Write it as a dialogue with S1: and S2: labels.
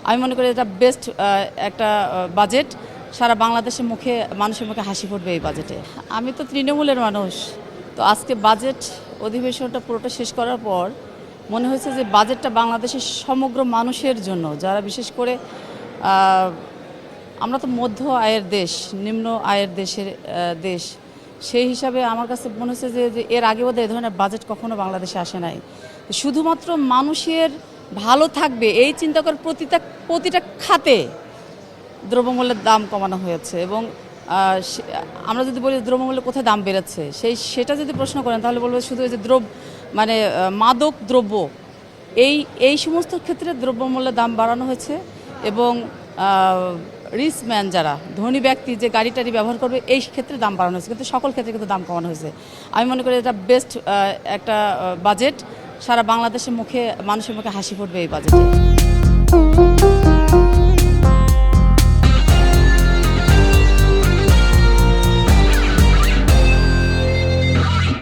S1: আমি মনে করি এটা বেস্ট একটা বাজেট। সারা বাংলাদেশের মানুষের মুখে হাসি ফুটবে এই বাজেটে। আমি তো তৃণমূলের মানুষ, তো আজকে বাজেট অধিবেশনটা পুরোটা শেষ করার পর মনে হয়েছে যে বাজেটটা বাংলাদেশের সমগ্র মানুষের জন্য, যারা বিশেষ করে আমরা তো মধ্য আয়ের দেশ, নিম্ন আয়ের দেশ, সেই হিসাবে আমার কাছে মনে হচ্ছে যে এর আগে বোধহয় এই ধরনের বাজেট কখনো বাংলাদেশে আসে নাই। শুধুমাত্র মানুষের ভালো থাকবে এই চিন্তা করে প্রতিটা খাতে দ্রব্যমূল্যের দাম কমানো হয়েছে। এবং আমরা যদি বলি দ্রব্যমূল্য কোথায় দাম বেড়েছে, সেটা যদি প্রশ্ন করেন তাহলে বলবো শুধু এই যে মাদক দ্রব্য এই সমস্ত ক্ষেত্রে দ্রব্যমূল্যের দাম বাড়ানো হয়েছে। এবং রিচ ম্যান, যারা ধনী ব্যক্তি যে গাড়ি টাড়ি ব্যবহার করবে, এই ক্ষেত্রে দাম বাড়ানো হয়েছে, কিন্তু সকল ক্ষেত্রে কিন্তু দাম কমানো হয়েছে। আমি মনে করি এটা বেস্ট একটা বাজেট। সারা বাংলাদেশের মানুষের মুখে হাসি ফুটবে এই বাজেটে।